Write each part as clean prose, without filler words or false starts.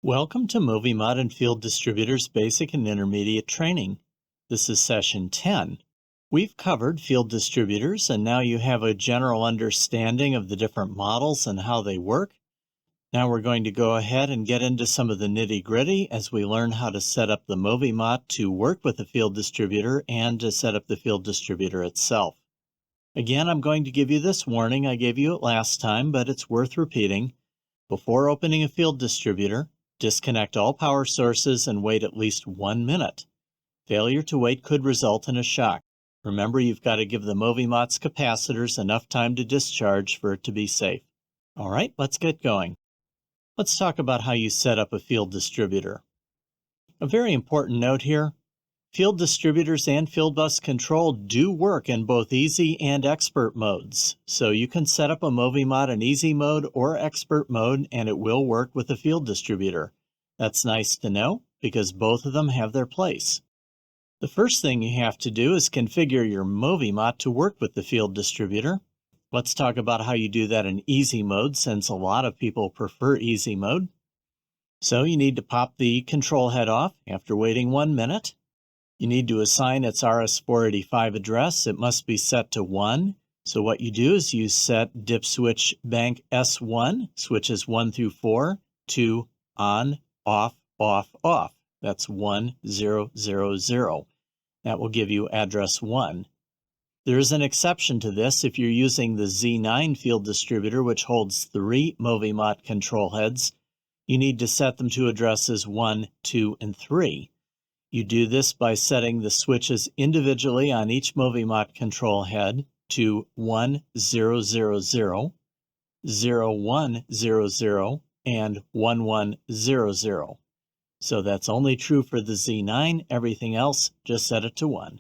Welcome to MOVIMOT and Field Distributors Basic and Intermediate Training. This is Session 10. We've covered field distributors, and now you have a general understanding of the different models and how they work. Now we're going to go ahead and get into some of the nitty-gritty as we learn how to set up the MOVIMOT to work with the field distributor and to set up the field distributor itself. Again, I'm going to give you this warning. I gave you it last time, but it's worth repeating. Before opening a field distributor, disconnect all power sources and wait at least 1 minute. Failure to wait could result in a shock. Remember, you've got to give the MOVIMOT's capacitors enough time to discharge for it to be safe. All right, let's get going. Let's talk about how you set up a field distributor. A very important note here, field distributors and Fieldbus control do work in both easy and expert modes. So you can set up a MOVIMOT in easy mode or expert mode and it will work with a field distributor. That's nice to know because both of them have their place. The first thing you have to do is configure your MOVIMOT to work with the field distributor. Let's talk about how you do that in easy mode since a lot of people prefer easy mode. So you need to pop the control head off after waiting 1 minute. You need to assign its RS-485 address. It must be set to 1. So what you do is you set dip switch bank S1, switches 1 through 4, to on, off, off, off. That's 1, 0, 0, 0. That will give you address 1. There is an exception to this if you're using the Z9 field distributor, which holds 3 MOVIMOT control heads. You need to set them to addresses 1, 2, and 3. You do this by setting the switches individually on each MOVIMOT control head to 1, 0, 0, 0, 0, 1, 0, 0, and 1, 1, 0, 0. So that's only true for the Z9. Everything else, just set it to 1.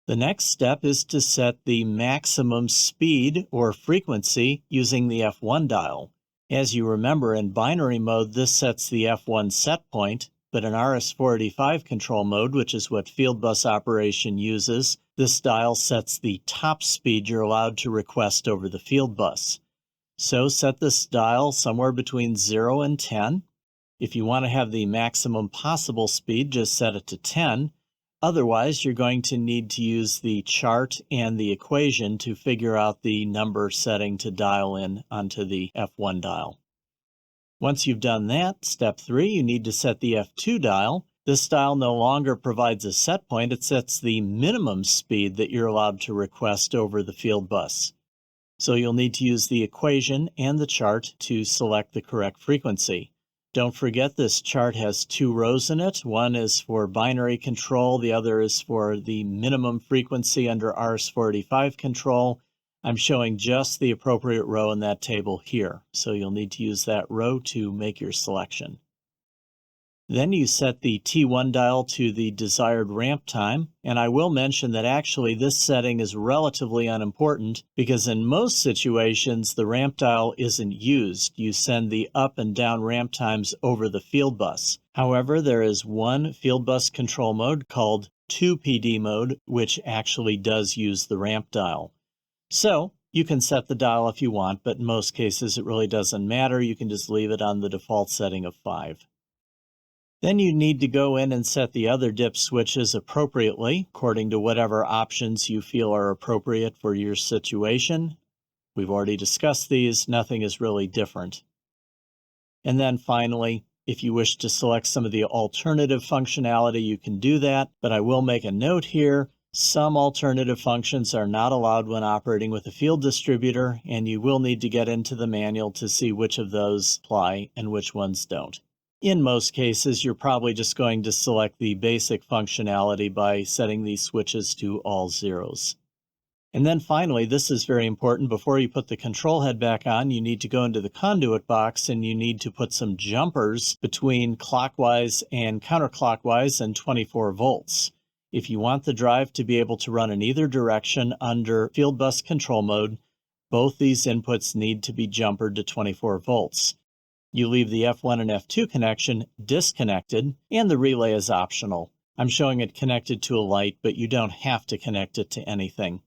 The next step is to set the maximum speed or frequency using the F1 dial. As you remember, in binary mode, this sets the F1 set point, but in RS-485 control mode, which is what Fieldbus operation uses, this dial sets the top speed you're allowed to request over the Fieldbus. So set this dial somewhere between 0 and 10. If you want to have the maximum possible speed, just set it to 10. Otherwise, you're going to need to use the chart and the equation to figure out the number setting to dial in onto the F1 dial. Once you've done that, step 3, you need to set the F2 dial. This dial no longer provides a set point, it sets the minimum speed that you're allowed to request over the Fieldbus. So you'll need to use the equation and the chart to select the correct frequency. Don't forget this chart has 2 rows in it. One is for binary control, the other is for the minimum frequency under RS-485 control. I'm showing just the appropriate row in that table here, so you'll need to use that row to make your selection. Then you set the T1 dial to the desired ramp time, and I will mention that actually this setting is relatively unimportant because in most situations the ramp dial isn't used. You send the up and down ramp times over the Fieldbus. However, there is one Fieldbus control mode called 2PD mode, which actually does use the ramp dial. So you can set the dial if you want, but in most cases it really doesn't matter. You can just leave it on the default setting of 5. Then you need to go in and set the other dip switches appropriately, according to whatever options you feel are appropriate for your situation. We've already discussed these, nothing is really different. And then finally, if you wish to select some of the alternative functionality, you can do that, but I will make a note here. Some alternative functions are not allowed when operating with a field distributor, and you will need to get into the manual to see which of those apply and which ones don't. In most cases, you're probably just going to select the basic functionality by setting these switches to all zeros. And then finally, this is very important, before you put the control head back on, you need to go into the conduit box and you need to put some jumpers between clockwise and counterclockwise and 24 volts. If you want the drive to be able to run in either direction under Fieldbus control mode, both these inputs need to be jumpered to 24 volts. You leave the F1 and F2 connection disconnected, and the relay is optional. I'm showing it connected to a light, but you don't have to connect it to anything.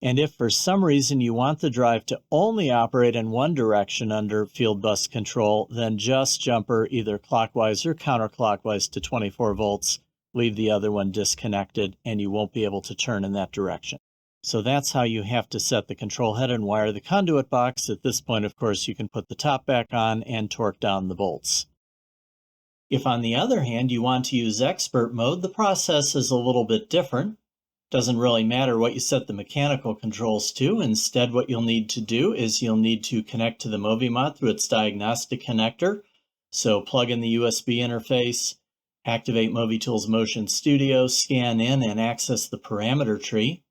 And if for some reason you want the drive to only operate in one direction under Fieldbus control, then just jumper either clockwise or counterclockwise to 24 volts, leave the other one disconnected, and you won't be able to turn in that direction. So that's how you have to set the control head and wire the conduit box. At this point, of course, you can put the top back on and torque down the bolts. If, on the other hand, you want to use expert mode, the process is a little bit different. Doesn't really matter what you set the mechanical controls to. Instead, what you'll need to do is you'll need to connect to the MOVIMOT through its diagnostic connector. So plug in the USB interface, activate MoviTools Motion Studio, scan in, and access the parameter tree.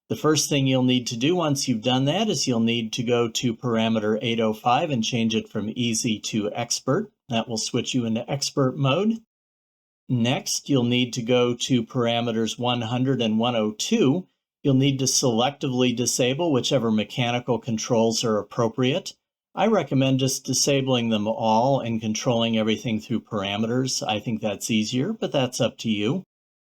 The first thing you'll need to do once you've done that is you'll need to go to parameter 805 and change it from easy to expert. That will switch you into expert mode. Next, you'll need to go to parameters 100 and 102. You'll need to selectively disable whichever mechanical controls are appropriate. I recommend just disabling them all and controlling everything through parameters. I think that's easier, but that's up to you.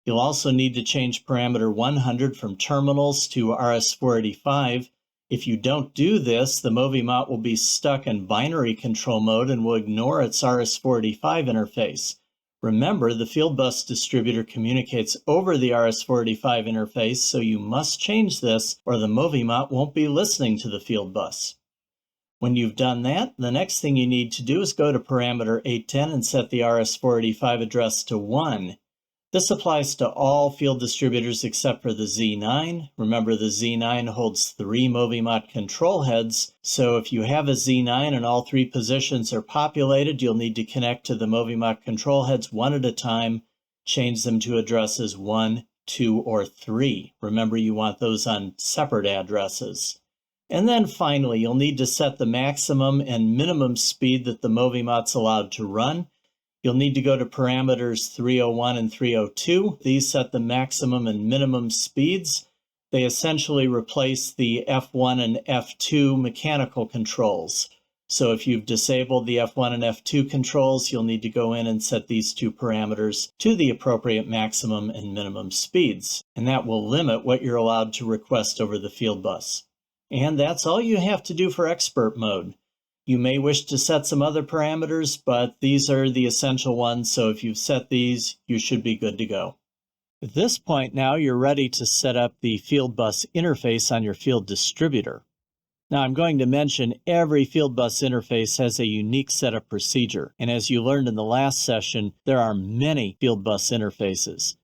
You'll also need to change parameter 100 from terminals to RS-485. If you don't do this, the MOVIMOT will be stuck in binary control mode and will ignore its RS-485 interface. Remember, the Fieldbus distributor communicates over the RS-485 interface, so you must change this or the MOVIMOT won't be listening to the Fieldbus. When you've done that, the next thing you need to do is go to parameter 810 and set the RS-485 address to 1. This applies to all field distributors except for the Z9. Remember, the Z9 holds 3 MOVIMOT control heads, so if you have a Z9 and all 3 positions are populated, you'll need to connect to the MOVIMOT control heads one at a time, change them to addresses 1, 2, or 3. Remember, you want those on separate addresses. And then finally, you'll need to set the maximum and minimum speed that the MOVIMOT's allowed to run. You'll need to go to parameters 301 and 302. These set the maximum and minimum speeds. They essentially replace the F1 and F2 mechanical controls. So if you've disabled the F1 and F2 controls, you'll need to go in and set these 2 parameters to the appropriate maximum and minimum speeds. And that will limit what you're allowed to request over the Fieldbus. And that's all you have to do for expert mode. You may wish to set some other parameters, but these are the essential ones, so if you've set these, you should be good to go. At this point now, you're ready to set up the Fieldbus interface on your field distributor. Now, I'm going to mention every Fieldbus interface has a unique setup procedure, and as you learned in the last session, there are many Fieldbus interfaces.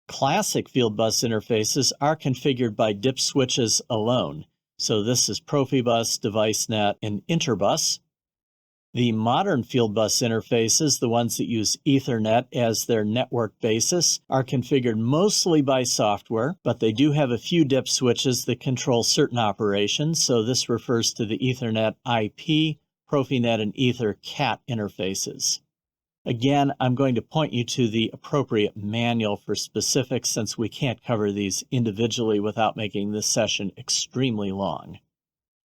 Classic Fieldbus interfaces are configured by dip switches alone. So this is Profibus, DeviceNet, and Interbus. The modern Fieldbus interfaces, the ones that use Ethernet as their network basis, are configured mostly by software, but they do have a few dip switches that control certain operations. So this refers to the Ethernet IP, Profinet, and EtherCAT interfaces. Again, I'm going to point you to the appropriate manual for specifics since we can't cover these individually without making this session extremely long.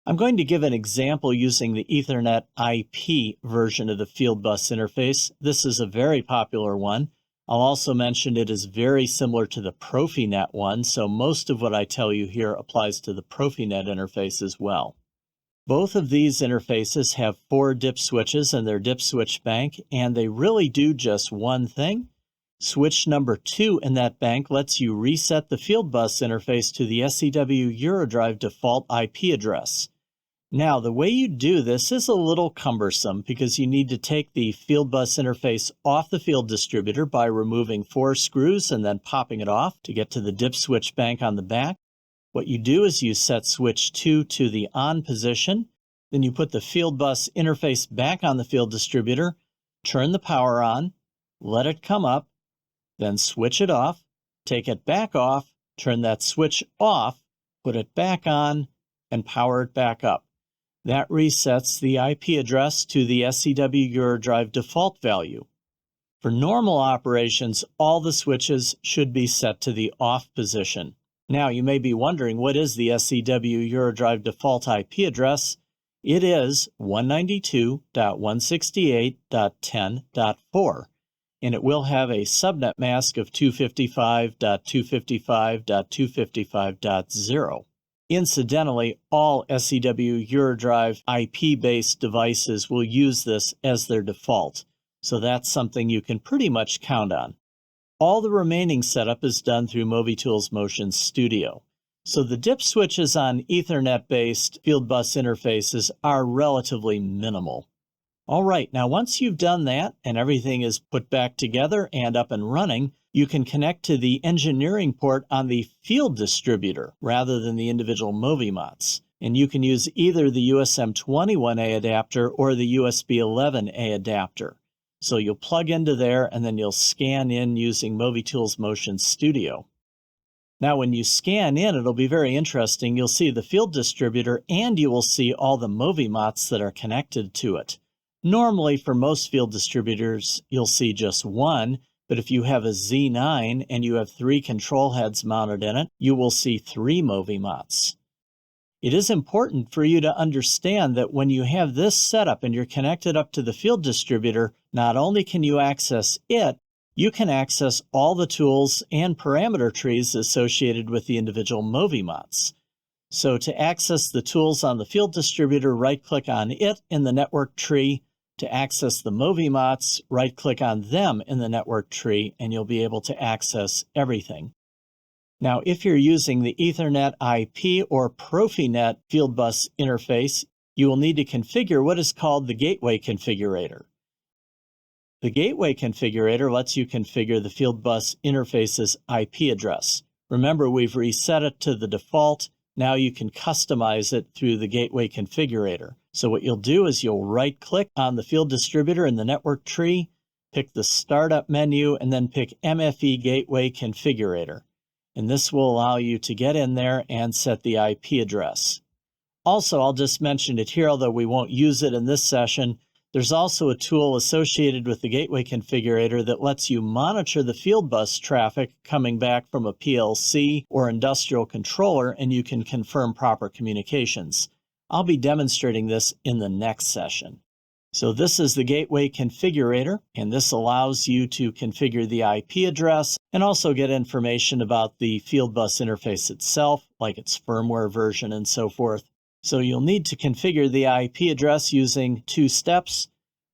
I'm going to give an example using the Ethernet IP version of the Fieldbus interface. This is a very popular one. I'll also mention it is very similar to the Profinet one, so most of what I tell you here applies to the Profinet interface as well. Both of these interfaces have 4 dip switches in their dip switch bank, and they really do just one thing. Switch number 2 in that bank lets you reset the Fieldbus interface to the SEW Eurodrive default IP address. Now, the way you do this is a little cumbersome because you need to take the Fieldbus interface off the field distributor by removing 4 screws and then popping it off to get to the dip switch bank on the back. What you do is you set switch 2 to the on position, then you put the Fieldbus interface back on the field distributor, turn the power on, let it come up, then switch it off, take it back off, turn that switch off, put it back on, and power it back up. That resets the IP address to the SEW Eurodrive default value. For normal operations, all the switches should be set to the off position. Now, you may be wondering, what is the SEW Eurodrive default IP address? It is 192.168.10.4, and it will have a subnet mask of 255.255.255.0. Incidentally, all SEW Eurodrive IP-based devices will use this as their default, so that's something you can pretty much count on. All the remaining setup is done through MOVITools Motion Studio. So the dip switches on Ethernet-based Fieldbus interfaces are relatively minimal. All right, now once you've done that and everything is put back together and up and running, you can connect to the engineering port on the field distributor rather than the individual MOVIMOTs. And you can use either the USM21A adapter or the USB 11A adapter. So you'll plug into there and then you'll scan in using MOVITools Motion Studio. Now when you scan in, it'll be very interesting. You'll see the field distributor and you will see all the MOVIMOTs that are connected to it. Normally for most field distributors, you'll see just one, but if you have a Z9 and you have 3 control heads mounted in it, you will see 3 MOVIMOTs. It is important for you to understand that when you have this setup and you're connected up to the field distributor, not only can you access it, you can access all the tools and parameter trees associated with the individual MOVIMOTs. So to access the tools on the field distributor, right-click on it in the network tree. To access the MOVIMOTs, right-click on them in the network tree, and you'll be able to access everything. Now, if you're using the Ethernet IP or Profinet Fieldbus interface, you will need to configure what is called the Gateway Configurator. The Gateway Configurator lets you configure the Fieldbus interface's IP address. Remember, we've reset it to the default. Now you can customize it through the Gateway Configurator. So what you'll do is you'll right-click on the field distributor in the network tree, pick the Startup menu, and then pick MFE Gateway Configurator. And this will allow you to get in there and set the IP address. Also, I'll just mention it here, although we won't use it in this session. There's also a tool associated with the Gateway Configurator that lets you monitor the Fieldbus traffic coming back from a PLC or industrial controller, and you can confirm proper communications. I'll be demonstrating this in the next session. So this is the Gateway Configurator, and this allows you to configure the IP address and also get information about the Fieldbus interface itself, like its firmware version and so forth. So you'll need to configure the IP address using 2 steps.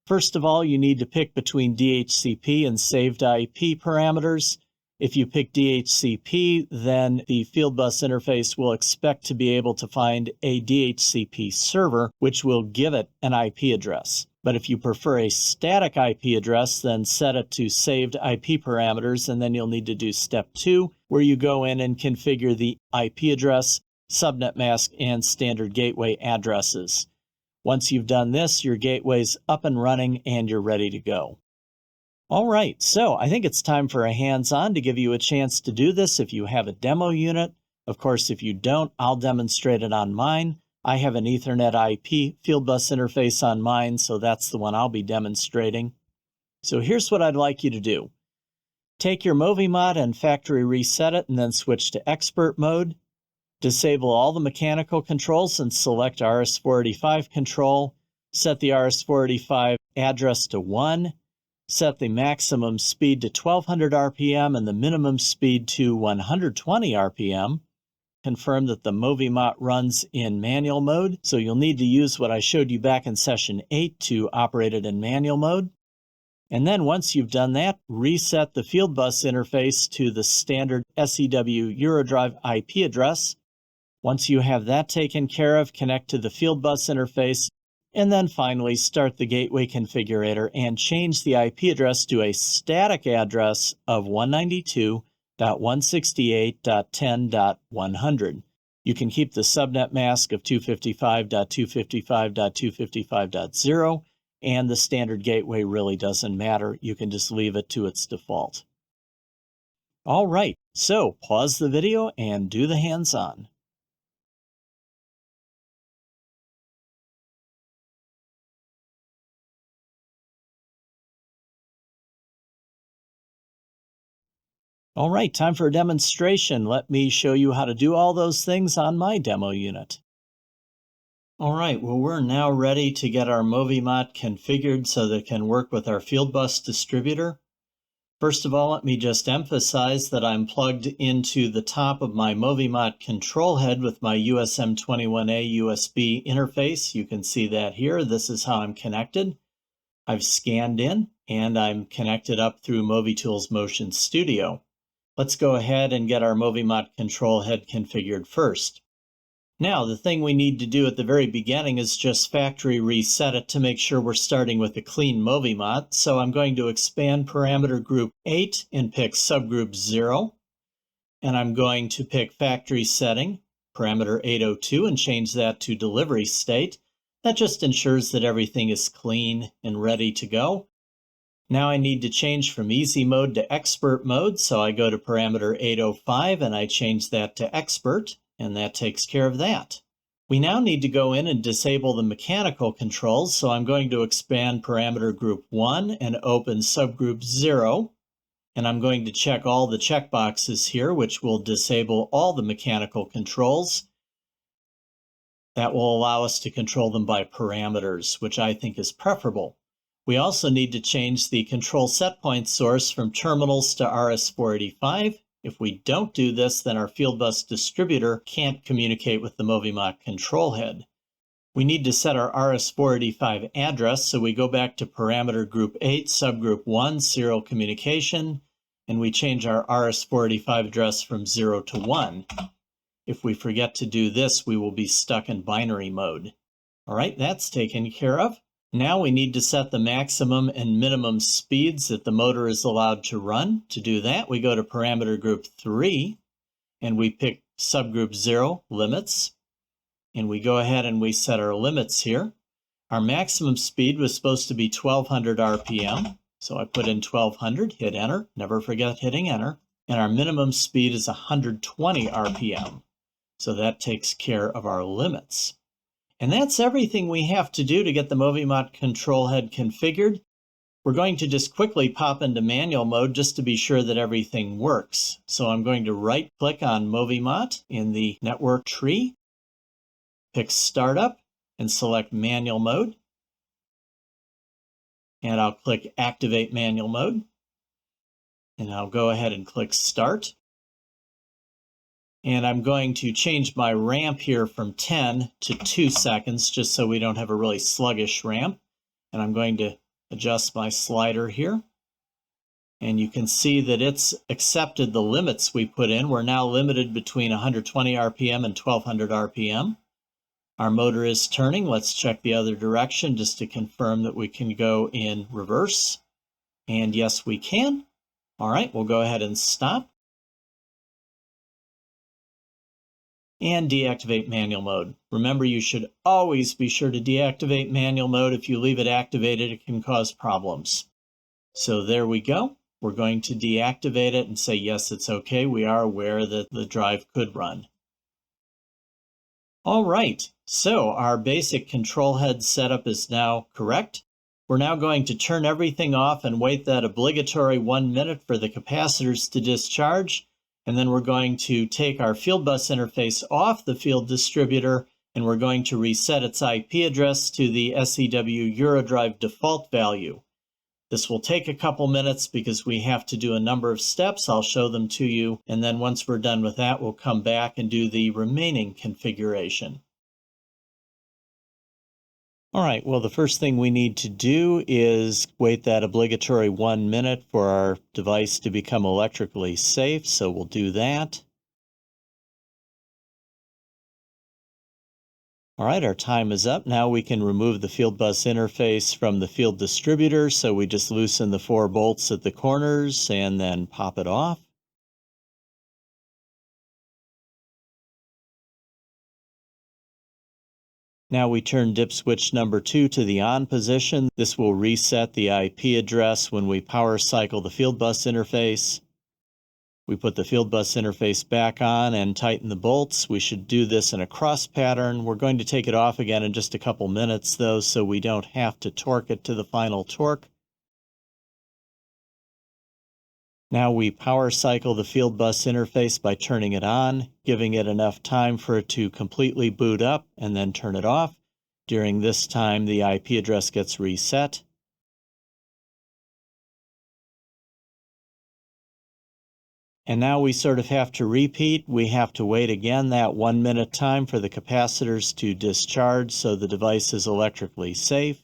First of all, you need to pick between DHCP and saved IP parameters. If you pick DHCP, then the Fieldbus interface will expect to be able to find a DHCP server, which will give it an IP address. But if you prefer a static IP address, then set it to saved IP parameters, and then you'll need to do step 2, where you go in and configure the IP address, subnet mask, and standard gateway addresses. Once you've done this, your gateway's up and running and you're ready to go. All right, so I think it's time for a hands-on to give you a chance to do this if you have a demo unit. Of course, if you don't, I'll demonstrate it on mine. I have an Ethernet IP Fieldbus interface on mine, so that's the one I'll be demonstrating. So here's what I'd like you to do. Take your MOVIMOT and factory reset it and then switch to expert mode. Disable all the mechanical controls and select RS-485 control. Set the RS-485 address to 1. Set the maximum speed to 1200 RPM and the minimum speed to 120 RPM. Confirm that the MOVIMOT runs in manual mode, so you'll need to use what I showed you back in session 8 to operate it in manual mode. And then once you've done that, reset the Fieldbus interface to the standard SEW Eurodrive IP address. Once you have that taken care of, connect to the Fieldbus interface, and then finally start the Gateway Configurator and change the IP address to a static address of 192.168.10.100. You can keep the subnet mask of 255.255.255.0, and the standard gateway really doesn't matter. You can just leave it to its default. All right, so pause the video and do the hands-on. All right, time for a demonstration. Let me show you how to do all those things on my demo unit. All right, well, we're now ready to get our MOVIMOT configured so that it can work with our Fieldbus distributor. First of all, let me just emphasize that I'm plugged into the top of my MOVIMOT control head with my USM21A USB interface. You can see that here. This is how I'm connected. I've scanned in and I'm connected up through MoviTools Motion Studio. Let's go ahead and get our MOVIMOT control head configured first. Now, the thing we need to do at the very beginning is just factory reset it to make sure we're starting with a clean MOVIMOT. So I'm going to expand parameter group 8 and pick subgroup 0. And I'm going to pick factory setting, parameter 802, and change that to delivery state. That just ensures that everything is clean and ready to go. Now I need to change from easy mode to expert mode, so I go to parameter 805 and I change that to expert, and that takes care of that. We now need to go in and disable the mechanical controls, so I'm going to expand parameter group 1 and open subgroup 0, and I'm going to check all the checkboxes here, which will disable all the mechanical controls. That will allow us to control them by parameters, which I think is preferable. We also need to change the control set point source from terminals to RS-485. If we don't do this, then our Fieldbus distributor can't communicate with the MOVIMOT control head. We need to set our RS-485 address, so we go back to parameter group 8, subgroup 1, serial communication, and we change our RS-485 address from 0 to 1. If we forget to do this, we will be stuck in binary mode. All right, that's taken care of. Now we need to set the maximum and minimum speeds that the motor is allowed to run. To do that, we go to parameter group 3, and we pick subgroup 0, limits, and we go ahead and we set our limits here. Our maximum speed was supposed to be 1200 RPM, so I put in 1200, hit enter, never forget hitting enter, and our minimum speed is 120 RPM. So that takes care of our limits. And that's everything we have to do to get the MOVIMOT control head configured. We're going to just quickly pop into manual mode just to be sure that everything works. So I'm going to right-click on MOVIMOT in the network tree, pick Startup, and select Manual Mode. And I'll click Activate Manual Mode. And I'll go ahead and click Start. And I'm going to change my ramp here from 10 to 2 seconds, just so we don't have a really sluggish ramp. And I'm going to adjust my slider here. And you can see that it's accepted the limits we put in. We're now limited between 120 RPM and 1200 RPM. Our motor is turning. Let's check the other direction just to confirm that we can go in reverse. And yes, we can. All right, we'll go ahead and stop. And deactivate manual mode. Remember, you should always be sure to deactivate manual mode. If you leave it activated, it can cause problems. So there we go. We're going to deactivate it and say, yes, it's okay. We are aware that the drive could run. All right, so our basic control head setup is now correct. We're now going to turn everything off and wait that obligatory 1 minute for the capacitors to discharge. And then we're going to take our Fieldbus interface off the field distributor, and we're going to reset its IP address to the SEW Eurodrive default value. This will take a couple minutes because we have to do a number of steps. I'll show them to you, and then once we're done with that, we'll come back and do the remaining configuration. All right, well, the first thing we need to do is wait that obligatory 1 minute for our device to become electrically safe, so we'll do that. All right, our time is up. Now we can remove the Fieldbus interface from the field distributor, so we just loosen the 4 bolts at the corners and then pop it off. Now we turn dip switch number 2 to the on position. This will reset the IP address when we power cycle the Fieldbus interface. We put the Fieldbus interface back on and tighten the bolts. We should do this in a cross pattern. We're going to take it off again in just a couple minutes though, so we don't have to torque it to the final torque. Now we power cycle the Fieldbus interface by turning it on, giving it enough time for it to completely boot up, and then turn it off. During this time, the IP address gets reset. And now we sort of have to repeat. We have to wait again that 1 minute time for the capacitors to discharge so the device is electrically safe.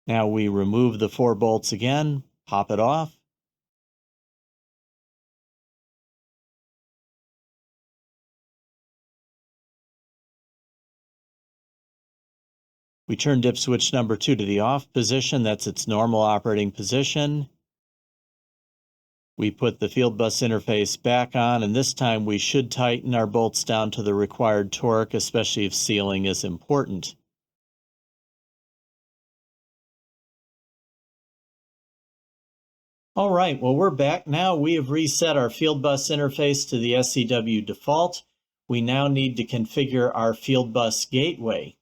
Now we remove the 4 bolts again, pop it off. We turn dip switch number 2 to the off position. That's its normal operating position. We put the Fieldbus interface back on, and this time we should tighten our bolts down to the required torque, especially if sealing is important. All right, well, we're back now. We have reset our Fieldbus interface to the SEW default. We now need to configure our Fieldbus gateway.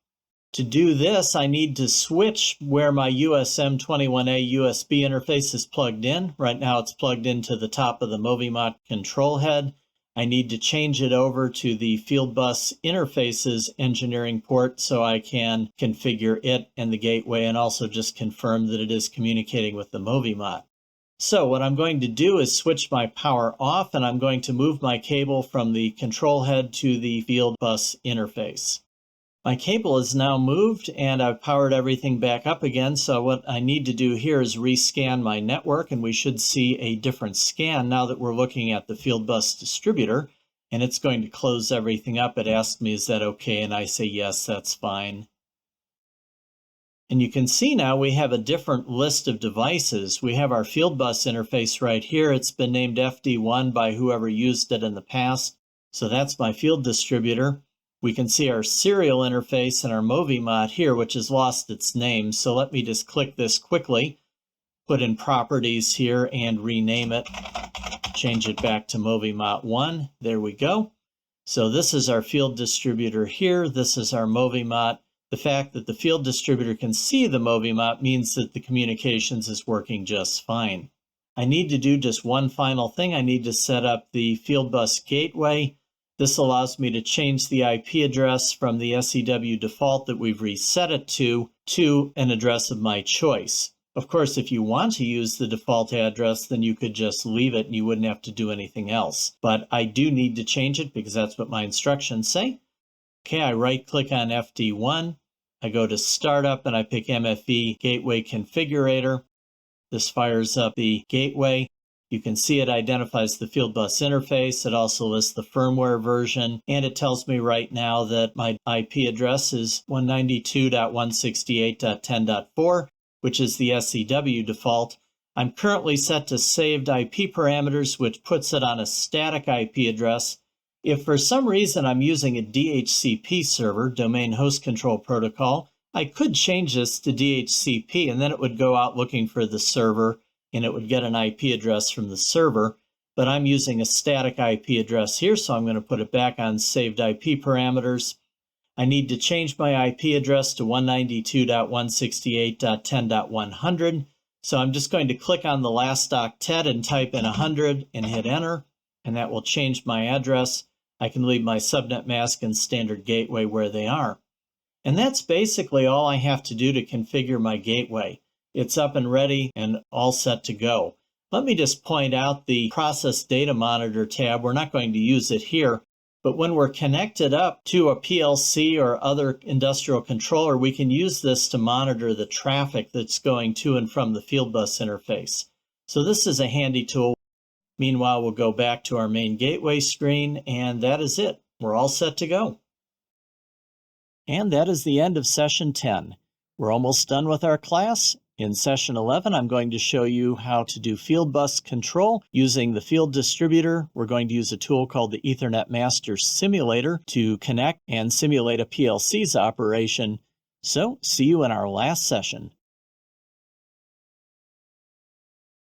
To do this, I need to switch where my USM21A USB interface is plugged in. Right now it's plugged into the top of the MOVIMOT control head. I need to change it over to the Fieldbus interfaces engineering port so I can configure it and the gateway and also just confirm that it is communicating with the MOVIMOT. So what I'm going to do is switch my power off, and I'm going to move my cable from the control head to the Fieldbus interface. My cable is now moved and I've powered everything back up again. So what I need to do here is rescan my network, and we should see a different scan now that we're looking at the Fieldbus distributor, and it's going to close everything up. It asks me, is that okay? And I say, yes, that's fine. And you can see now we have a different list of devices. We have our Fieldbus interface right here. It's been named FD1 by whoever used it in the past. So that's my field distributor. We can see our serial interface and our MOVIMOT here, which has lost its name. So let me just click this quickly, put in properties here and rename it, change it back to MOVIMOT 1. There we go. So this is our field distributor here. This is our MOVIMOT. The fact that the field distributor can see the MOVIMOT means that the communications is working just fine. I need to do just one final thing. I need to set up the Fieldbus gateway. This allows me to change the IP address from the SEW default that we've reset it to an address of my choice. Of course, if you want to use the default address, then you could just leave it and you wouldn't have to do anything else. But I do need to change it because that's what my instructions say. Okay, I right-click on FD1. I go to Startup and I pick MFE Gateway Configurator. This fires up the gateway. You can see it identifies the Fieldbus interface. It also lists the firmware version, and it tells me right now that my IP address is 192.168.10.4, which is the SEW default. I'm currently set to saved IP parameters, which puts it on a static IP address. If for some reason I'm using a DHCP server, Domain Host Control Protocol, I could change this to DHCP, and then it would go out looking for the server, and it would get an IP address from the server. But I'm using a static IP address here, so I'm going to put it back on saved IP parameters. I need to change my IP address to 192.168.10.100. So I'm just going to click on the last octet and type in 100 and hit enter, and that will change my address. I can leave my subnet mask and standard gateway where they are. And that's basically all I have to do to configure my gateway. It's up and ready and all set to go. Let me just point out the Process Data Monitor tab. We're not going to use it here, but when we're connected up to a PLC or other industrial controller, we can use this to monitor the traffic that's going to and from the Fieldbus interface. So this is a handy tool. Meanwhile, we'll go back to our main gateway screen, and that is it. We're all set to go. And that is the end of session 10. We're almost done with our class. In session 11, I'm going to show you how to do Fieldbus control using the field distributor. We're going to use a tool called the Ethernet Master Simulator to connect and simulate a PLC's operation. So, see you in our last session.